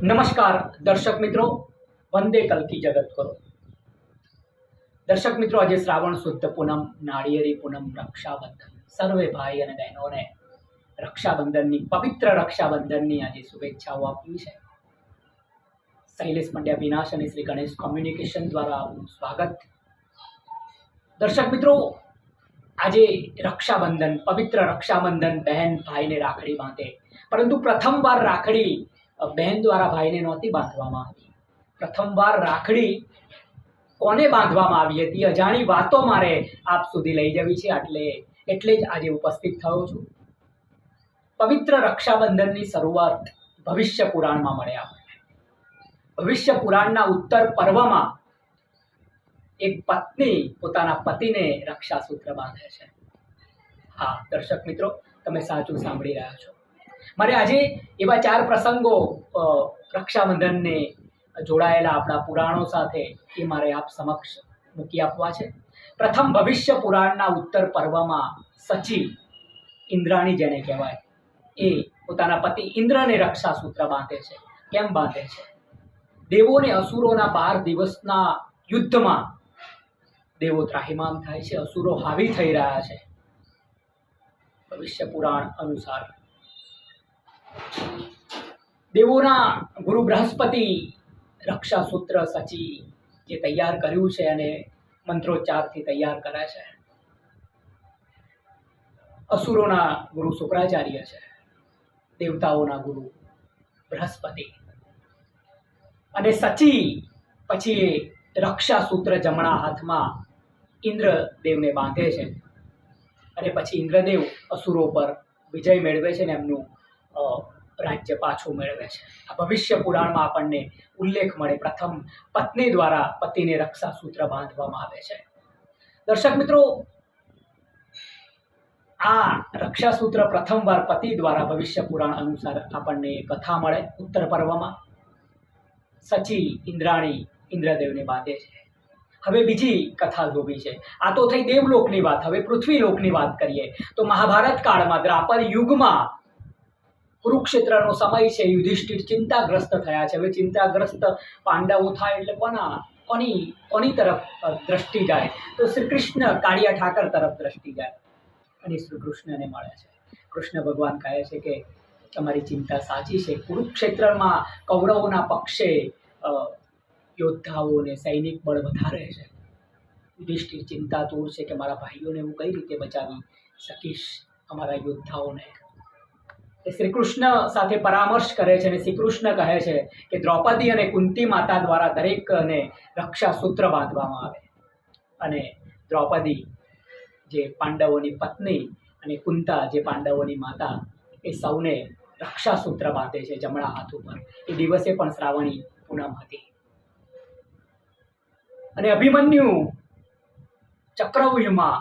નમસ્કાર દર્શક મિત્રો, વંદે કલ્કી જગત કરો. દર્શક મિત્રો, આજે શ્રાવણ શુદ્ધ પૂનમ, નાળિયેરી પૂનમ, રક્ષાબંધન. સર્વે ભાઈ અને બહેનોને રક્ષાબંધનની પવિત્ર રક્ષાબંધનની આજે શુભેચ્છાઓ આપવી છે. શૈલેષ પંડ્યા વિનાશ અને શ્રી ગણેશ કોમ્યુનિકેશન દ્વારા આપનું સ્વાગત. દર્શક મિત્રો, આજે રક્ષાબંધન, પવિત્ર રક્ષાબંધન, બહેન ભાઈને રાખડી બાંધે. પરંતુ પ્રથમવાર રાખડી બહેન દ્વારા ભાઈને નહોતી બાંધવામાં આવી. પ્રથમવાર રાખડી કોને બાંધવામાં આવી હતી, અજાણી વાતો મારે આપ સુધી લઈ જવી છે. એટલે જ આજે ઉપસ્થિત થયો છું. પવિત્ર રક્ષાબંધનની શરૂઆત ભવિષ્ય પુરાણમાં મળે આપણને. ભવિષ્ય પુરાણના ઉત્તર પર્વમાં એક પત્ની પોતાના પતિને રક્ષાસૂત્ર બાંધે છે. હા દર્શક મિત્રો, તમે સાચું સાંભળી રહ્યા છો. મારે આજે એવા 4 પ્રસંગો રક્ષાબંધનને જોડાયેલા આપણા પુરાણો સાથે એ મારે આપ સમક્ષ મૂકી આપવા છે. પ્રથમ, ભવિષ્ય પુરાણના ઉત્તર પર્વમાં સચી, ઇન્દ્રાણી જેને કહેવાય, એ પોતાના પતિ ઇન્દ્રને રક્ષાસૂત્ર બાંધે છે. કેમ બાંધે છે? દેવોને અસુરોના 12 દિવસના યુદ્ધમાં દેવો ત્રાહિમામ થાય છે, અસુરો હાવી થઈ રહ્યા છે. ભવિષ્ય પુરાણ અનુસાર દેવોના ગુરુ બૃહસ્પતિ રક્ષાસૂત્ર સચી જે તૈયાર કર્યું છે અને મંત્રોચ્ચારથી તૈયાર કરે છે. અસુરોના ગુરુ શુક્રાચાર્ય છે, દેવતાઓના ગુરુ બૃહસ્પતિ. અને સચી પછી રક્ષાસૂત્ર જમણા હાથમાં ઇન્દ્રદેવને બાંધે છે. અને પછી ઇન્દ્રદેવ અસુરો પર વિજય મેળવે છે અને એમનું રાજ્ય પાછું મેળવે છે. આ ભવિષ્ય પુરાણમાં આપણને ઉલ્લેખ મળે. પ્રથમ પત્ની દ્વારા પતિને રક્ષાસૂત્ર બાંધવામાં આવે છે. દર્શક મિત્રો, આ રક્ષાસૂત્ર પ્રથમવાર પતિ દ્વારા ભવિષ્ય પુરાણ અનુસાર આપણને કથા મળે ઉત્તર પર્વમાં. સચી ઇન્દ્રાણી ઇન્દ્રદેવને બાંધે છે. હવે બીજી કથા જોવી છે. આ તો થઈ દેવલોકની વાત. હવે પૃથ્વીલોકની વાત કરીએ તો મહાભારત કાળમાં, દ્રાપર યુગમાં કુરુક્ષેત્રનો સમય છે. યુધિષ્ઠિર ચિંતાગ્રસ્ત થયા છે. હવે ચિંતાગ્રસ્ત પાંડવો થાય એટલે કોની તરફ દ્રષ્ટિ જાય? તો શ્રી કૃષ્ણ કાળિયા ઠાકર તરફ દ્રષ્ટિ જાય અને શ્રી કૃષ્ણને મળે છે. કૃષ્ણ ભગવાન કહે છે કે તમારી ચિંતા સાચી છે. કુરુક્ષેત્રમાં કૌરવોના પક્ષે યોદ્ધાઓ અને સૈનિક બળ વધારે છે. યુધિષ્ઠિર ચિંતાતુર છે કે મારા ભાઈઓને હું કઈ રીતે બચાવી શકીશ, અમારા યોદ્ધાઓને. શ્રી કૃષ્ણ સાથે પરામર્શ કરે છે અને શ્રી કૃષ્ણ કહે છે કે દ્રૌપદી અને કુંતી માતા દ્વારા દરેકને રક્ષાસૂત્ર બાંધવામાં આવે. અને દ્રૌપદી જે પાંડવોની પત્ની અને કુંતા જે પાંડવોની માતા, એ સૌને રક્ષાસૂત્ર બાંધે છે જમણા હાથ ઉપર. એ દિવસે પણ શ્રાવણી પૂનમ હતી. અને અભિમન્યુ ચક્રવ્યૂહમાં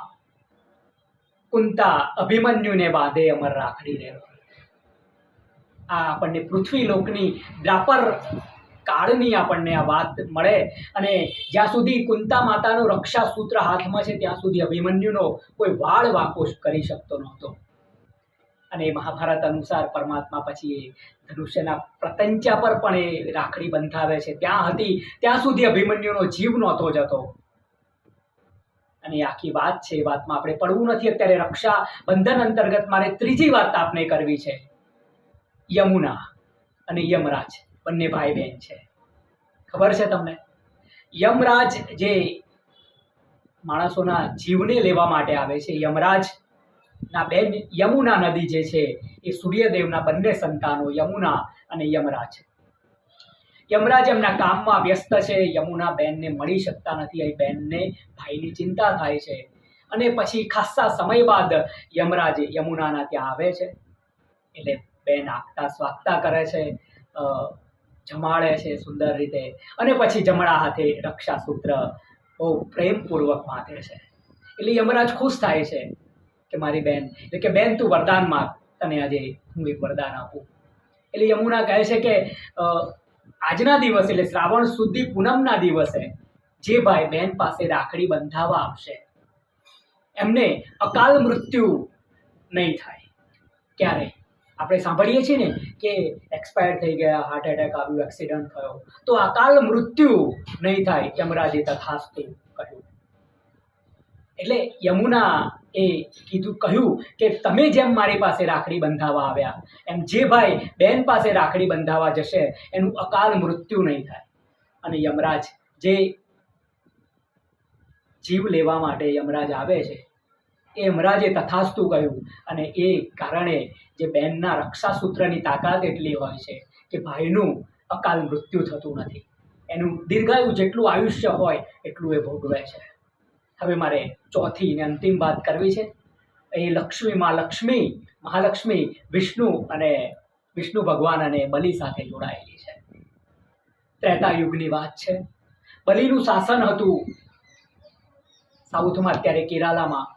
કુંતા અભિમન્યુને બાંધે અમર રાખડી રે. આ આપણને પૃથ્વીલોકની દ્રાપર કાળની આપણને આ વાત મળે. અને જ્યાં સુધી કુંતા માતાનું રક્ષાસૂત્ર હાથમાં છે ત્યાં સુધી અભિમન્યુનો કોઈ વાળ વાંકો કરી શકતો નહોતો. અને મહાભારત અનુસાર પરમાત્મા પછી એ ધનુષ્યના પ્રતંચા પર પણ એ રાખડી બંધાવે છે. ત્યાં સુધી અભિમન્યુનો જીવ નહોતો જતો. અને આખી વાત છે, એ વાતમાં આપણે પડવું નથી અત્યારે. રક્ષાબંધન અંતર્ગત મારે ત્રીજી વાત આપને કરવી છે. યમુના અને યમરાજ બંને ભાઈ બહેન છે. ખબર છે તમને? યમરાજ જે માણસોના જીવને લેવા માટે આવે છે. યમરાજના બેન યમુના નદી જે છે એ સૂર્યદેવના બંને સંતાનો યમુના અને યમરાજ. યમરાજ એમના કામમાં વ્યસ્ત છે. યમુના બેનને મળી શકતા નથી. એ બેનને ભાઈની ચિંતા થાય છે. અને પછી ખાસ્સા સમય બાદ યમરાજ યમુનાના ત્યાં આવે છે. એટલે બેન આગતા સ્વાગતા કરે છે, જમાડે છે સુંદર રીતે. અને પછી જમણા હાથે રક્ષાસૂત્ર બહુ પ્રેમપૂર્વક બાંધે છે. એટલે યમરાજ ખુશ થાય છે કે મારી બેન, એટલે કે બેન તું વરદાન માંગ, તને આજે હું એક વરદાન આપું. એટલે યમુના કહે છે કે આજના દિવસે, એટલે શ્રાવણ સુધી પૂનમના દિવસે જે ભાઈ બહેન પાસે રાખડી બંધાવા આવશે એમને અકાલ મૃત્યુ નહીં થાય. ક્યારે? આપણે સાંભળીએ છીએ ને કે એક્સપાયર થઈ ગયા, હાર્ટ એટેક આવ્યું, એક્સિડન્ટ થયો, તો અકાલ મૃત્યુ નહીં થાય, યમરાજે તથાસ્તુ કહ્યું. એટલે યમુના એ કહ્યું કે તમે જેમ મારી પાસે રાખડી બંધાવવા આવ્યા, એમ જે ભાઈ બેન પાસે રાખડી બંધાવવા જશે એનું અકાલ મૃત્યુ નહીં થાય. અને યમરાજ જે જીવ લેવા માટે યમરાજ આવે છે એ યમરાજે તથાસ્તુ કહ્યું. અને એ કારણે જે બેનના રક્ષાસૂત્રની તાકાત એટલી હોય છે કે ભાઈનું અકાલ મૃત્યુ થતું નથી, એનું દીર્ઘાયુ જેટલું આયુષ્ય હોય એટલું એ ભોગવે છે. હવે મારે ચોથી ને અંતિમ વાત કરવી છે. એ લક્ષ્મી મહાલક્ષ્મી વિષ્ણુ ભગવાન અને બલિ સાથે જોડાયેલી છે. ત્રેતા યુગની વાત છે. બલિનું શાસન હતું સાઉથમાં, અત્યારે કેરાલામાં.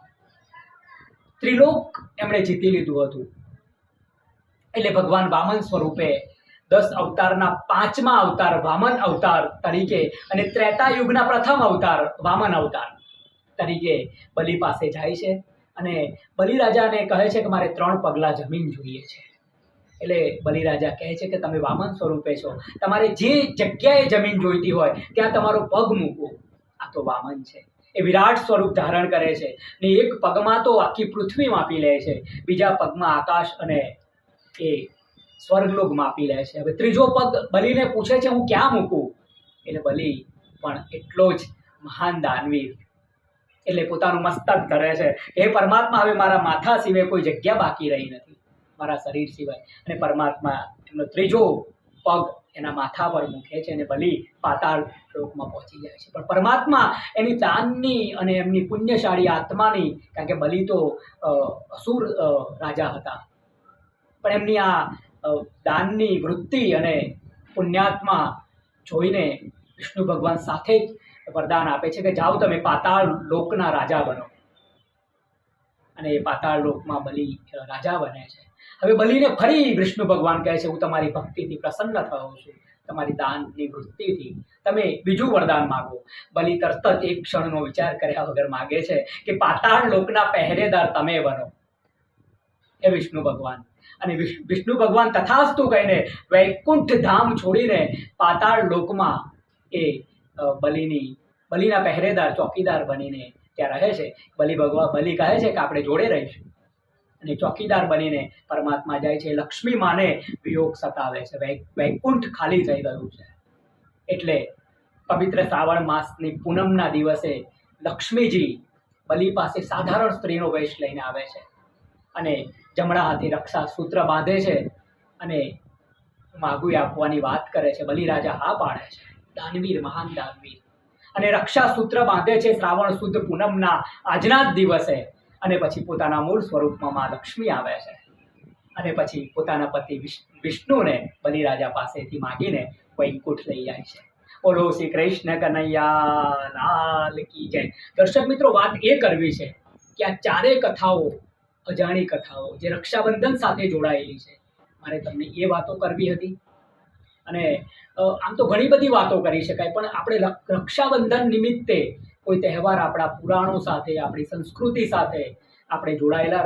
ત્રિલોક એમણે જીતી લીધું હતું. એટલે ભગવાન વામન સ્વરૂપે 10 અવતારના 5મા અવતાર વામન અવતાર તરીકે અને ત્રેતા યુગના પ્રથમ અવતાર વામન અવતાર તરીકે બલિ પાસે જાય છે. અને બલિરાજાને કહે છે કે મારે 3 પગલા જમીન જોઈએ છે. એટલે બલિરાજા કહે છે કે તમે વામન સ્વરૂપે છો, તમારે જે જગ્યાએ જમીન જોઈતી હોય ત્યાં તમારો પગ મૂકો. આ તો વામન છે. એ વિરાટ સ્વરૂપ ધારણ કરે છે ને એક પગમાં તો આખી પૃથ્વી માપી લે છે, બીજા પગમાં આકાશ અને એ સ્વર્ગલોક માપી લે છે. હવે ત્રીજો પગ બલિને પૂછે છે હું ક્યાં મૂકું? એટલે બલિ પણ એટલો જ મહાન દાનવીર, એટલે પોતાનું મસ્તક ધરે છે. હે પરમાત્મા, હવે મારા માથા સિવાય કોઈ જગ્યા બાકી રહી નથી, મારા શરીર સિવાય. અને પરમાત્મા એમનો ત્રીજો પગ એના માથા પર મૂકે છે અને બલિ પાતાળ લોકમાં પહોંચી જાય છે. પણ પરમાત્મા એની દાનની અને એમની પુણ્યશાળી આત્માની, કારણ કે બલિ તો અસુર રાજા હતા, પણ એમની આ દાનની વૃત્તિ અને પુણ્યાત્મા જોઈને વિષ્ણુ ભગવાન સાથે જ વરદાન આપે છે કે જાઓ તમે પાતાળ લોકના રાજા બનો. અને એ પાતાળ લોકમાં બલિ રાજા બને છે. હવે બલિને ફરી વિષ્ણુ ભગવાન કહે છે હું તમારી ભક્તિથી પ્રસન્ન થયો છું, તમારી દાનની વૃત્તિથી, તમે બીજું વરદાન માગો. બલિ તરત જ એક ક્ષણનો વિચાર કર્યા વગર માગે છે કે પાતાળ લોકના પહેરેદાર તમે બનો, હે વિષ્ણુ ભગવાન. અને વિષ્ણુ ભગવાન તથાસ્તુ કહીને વૈકુંઠ ધામ છોડીને પાતાળ લોકમાં એ બલિના પહેરેદાર ચોકીદાર બનીને ત્યાં રહે છે. બલિ કહે છે કે આપણે જોડે રહીશું. અને ચોકીદાર બનીને પરમાત્મા જાય છે. લક્ષ્મી માને વિયોગ સતાવે છે, વૈકુંઠ ખાલી થઈ ગયું છે. એટલે પવિત્ર શ્રાવણ માસની પૂનમના દિવસે લક્ષ્મીજી બલિ પાસે સાધારણ સ્ત્રીનો વેશ લઈને આવે છે અને જમણા હાથે રક્ષા સૂત્ર બાંધે છે અને માગું આપવાની વાત કરે છે. બલિરાજા હા પાડે છે, દાનવીર, મહાન દાનવીર. અને રક્ષા સૂત્ર બાંધે છે શ્રાવણ સુદ પૂનમના આજના જ દિવસે. અને પછી પોતાના મૂળ સ્વરૂપમાં મા લક્ષ્મી આવે છે અને પછી પોતાના પતિ વિષ્ણુને બલિરાજા પાસેથી માગીને વૈકુંઠ લઈ જાય છે. બોલો શ્રી કૃષ્ણ કનૈયા લાલ કી જય. દર્શક મિત્રો, વાત એ કરવી છે કે આ ચારેય કથાઓ અજાણી કથાઓ જે રક્ષાબંધન સાથે જોડાયેલી છે, મારે તમને એ વાતો કરવી હતી. અને આમ તો ઘણી બધી વાતો કરી શકાય, પણ આપણે રક્ષાબંધન નિમિત્તે કોઈ તહેવાર આપણા પુરાણો સાથે, આપણી સંસ્કૃતિ સાથે આપણે જોડાયેલા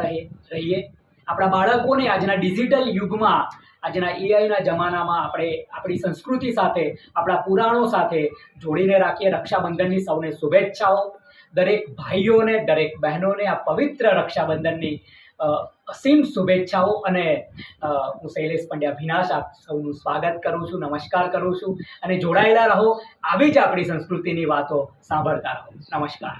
રહીએ. આપણા બાળકોને આજના ડિજિટલ યુગમાં, આજના એઆઈના જમાનામાં આપણે આપણી સંસ્કૃતિ સાથે, આપણા પુરાણો સાથે જોડીને રાખીએ. રક્ષાબંધનની સૌને શુભેચ્છાઓ. દરેક ભાઈઓને, દરેક બહેનોને આ પવિત્ર રક્ષાબંધનની અસીમ શુભેચ્છાઓ. અને હું શૈલેષ પંડ્યા ભીનાશ આપ સૌનું સ્વાગત કરું છું, નમસ્કાર કરું છું. અને જોડાયેલા રહો, આવી જ આપણી સંસ્કૃતિની વાતો સાંભળતા રહો. નમસ્કાર.